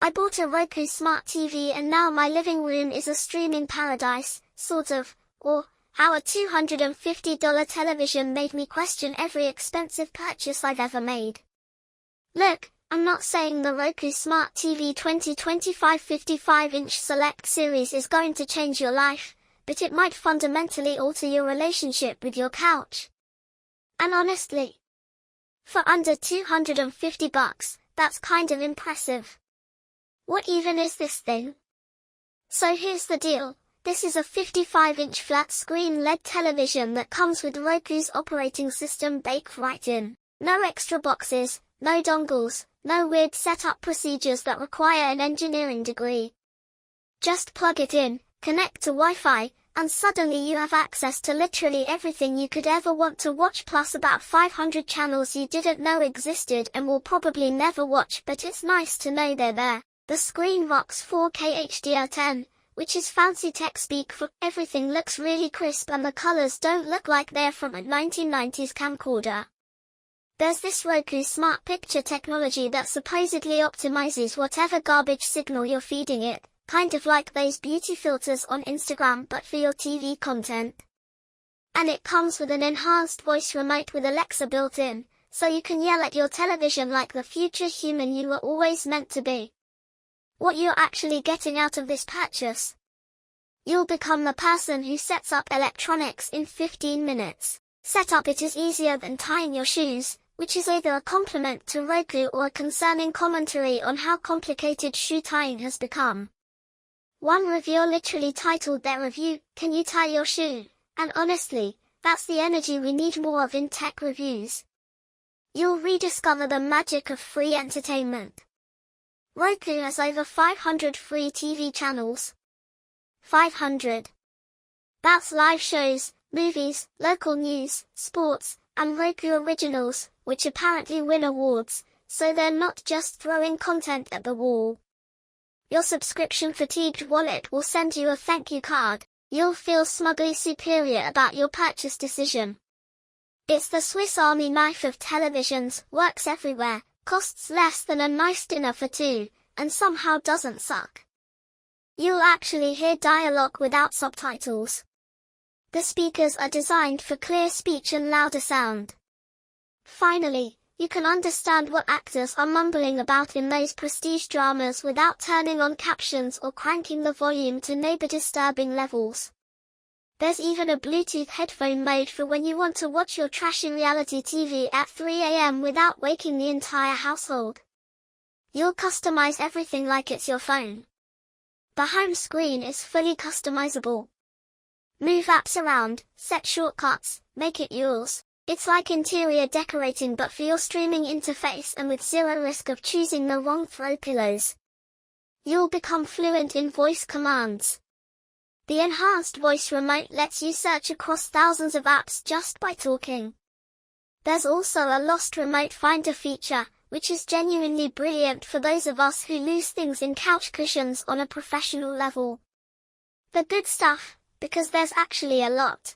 I bought a Roku smart TV and now my living room is a streaming paradise, sort of, or how a $250 television made me question every expensive purchase I've ever made. Look, I'm not saying the Roku Smart TV 2025 55-inch Select Series is going to change your life, but it might fundamentally alter your relationship with your couch. And honestly, for under $250, that's kind of impressive. What even is this thing? So here's the deal. This is a 55-inch flat-screen LED television that comes with Roku's operating system baked right in. No extra boxes, no dongles, no weird setup procedures that require an engineering degree. Just plug it in, connect to Wi-Fi, and suddenly you have access to literally everything you could ever want to watch, plus about 500 channels you didn't know existed and will probably never watch, but it's nice to know they're there. The screen rocks 4K HDR10, which is fancy tech speak for everything looks really crisp and the colors don't look like they're from a 1990s camcorder. There's this Roku smart picture technology that supposedly optimizes whatever garbage signal you're feeding it, kind of like those beauty filters on Instagram but for your TV content. And it comes with an enhanced voice remote with Alexa built in, so you can yell at your television like the future human you were always meant to be. What you're actually getting out of this purchase? You'll become the person who sets up electronics in 15 minutes. Set up it is easier than tying your shoes, which is either a compliment to Roku or a concerning commentary on how complicated shoe tying has become. One reviewer literally titled their review, "Can you tie your shoe?" And honestly, that's the energy we need more of in tech reviews. You'll rediscover the magic of free entertainment. Roku has over 500 free TV channels. 500. That's live shows, movies, local news, sports, and Roku originals, which apparently win awards, so they're not just throwing content at the wall. Your subscription-fatigued wallet will send you a thank you card. You'll feel smugly superior about your purchase decision. It's the Swiss Army knife of televisions, works everywhere, costs less than a nice dinner for two, and somehow doesn't suck. You'll actually hear dialogue without subtitles. The speakers are designed for clear speech and louder sound. Finally, you can understand what actors are mumbling about in those prestige dramas without turning on captions or cranking the volume to neighbor-disturbing levels. There's even a Bluetooth headphone mode for when you want to watch your trashy reality TV at 3 a.m. without waking the entire household. You'll customize everything like it's your phone. The home screen is fully customizable. Move apps around, set shortcuts, make it yours. It's like interior decorating but for your streaming interface and with zero risk of choosing the wrong throw pillows. You'll become fluent in voice commands. The enhanced voice remote lets you search across thousands of apps just by talking. There's also a lost remote finder feature, which is genuinely brilliant for those of us who lose things in couch cushions on a professional level. The good stuff, because there's actually a lot.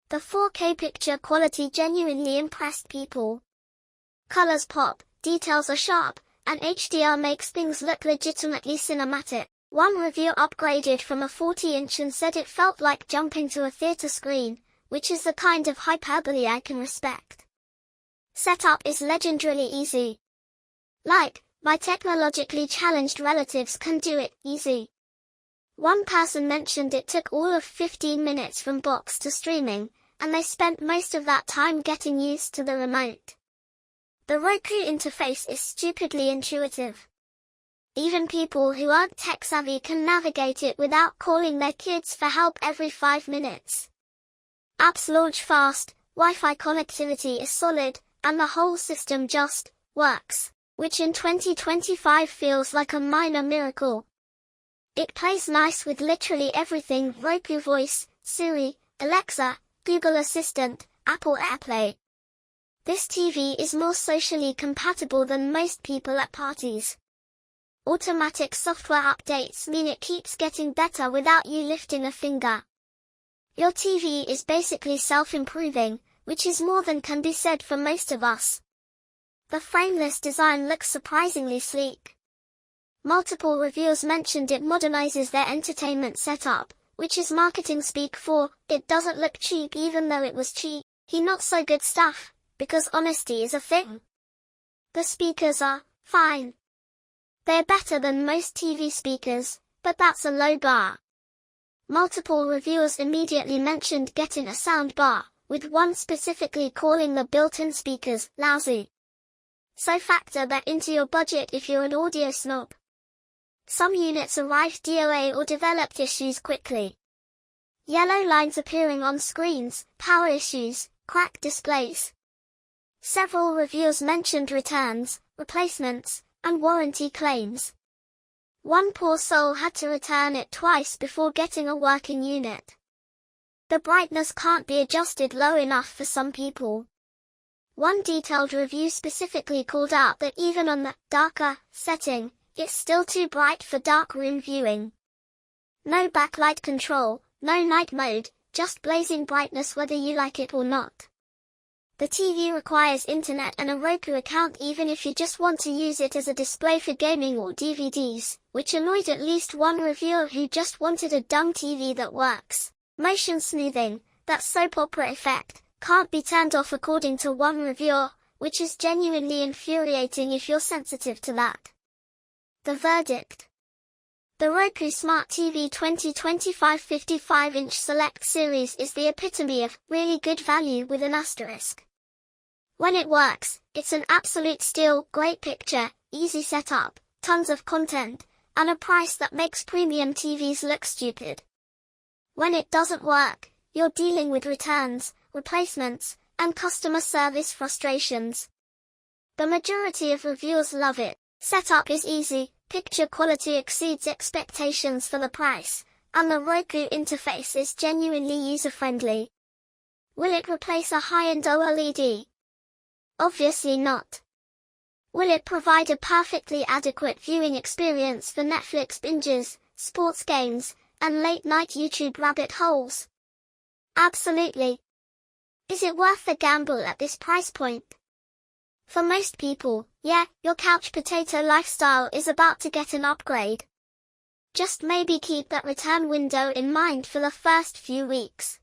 The 4K picture quality genuinely impressed people. Colors pop, details are sharp, and HDR makes things look legitimately cinematic. One reviewer upgraded from a 40-inch and said it felt like jumping to a theater screen, which is the kind of hyperbole I can respect. Setup is legendarily easy. Like, my technologically challenged relatives can do it easy. One person mentioned it took all of 15 minutes from box to streaming, and they spent most of that time getting used to the remote. The Roku interface is stupidly intuitive. Even people who aren't tech-savvy can navigate it without calling their kids for help every 5 minutes. Apps launch fast, Wi-Fi connectivity is solid, and the whole system just works, which in 2025 feels like a minor miracle. It plays nice with literally everything: Roku Voice, Siri, Alexa, Google Assistant, Apple AirPlay. This TV is more socially compatible than most people at parties. Automatic software updates mean it keeps getting better without you lifting a finger. Your TV is basically self-improving, which is more than can be said for most of us. The frameless design looks surprisingly sleek. Multiple reviewers mentioned it modernizes their entertainment setup, which is marketing speak for, it doesn't look cheap even though it was cheap. Not so good stuff, because honesty is a thing. The speakers are fine. They're better than most TV speakers, but that's a low bar. Multiple reviewers immediately mentioned getting a sound bar, with one specifically calling the built-in speakers lousy. So factor that into your budget if you're an audio snob. Some units arrived DOA or developed issues quickly. Yellow lines appearing on screens, power issues, cracked displays. Several reviewers mentioned returns, replacements, and warranty claims. One poor soul had to return it twice before getting a working unit. The brightness can't be adjusted low enough for some people. One detailed review specifically called out that even on the darker setting, it's still too bright for dark room viewing. No backlight control, no night mode, just blazing brightness whether you like it or not. The TV requires internet and a Roku account even if you just want to use it as a display for gaming or DVDs, which annoyed at least one reviewer who just wanted a dumb TV that works. Motion smoothing, that soap opera effect, can't be turned off according to one reviewer, which is genuinely infuriating if you're sensitive to that. The verdict. The Roku Smart TV 2025 55-inch Select Series is the epitome of really good value with an asterisk. When it works, it's an absolute steal, great picture, easy setup, tons of content, and a price that makes premium TVs look stupid. When it doesn't work, you're dealing with returns, replacements, and customer service frustrations. The majority of reviewers love it. Setup is easy, picture quality exceeds expectations for the price, and the Roku interface is genuinely user-friendly. Will it replace a high-end OLED? Obviously not. Will it provide a perfectly adequate viewing experience for Netflix binges, sports games, and late-night YouTube rabbit holes? Absolutely. Is it worth the gamble at this price point? For most people, yeah, your couch potato lifestyle is about to get an upgrade. Just maybe keep that return window in mind for the first few weeks.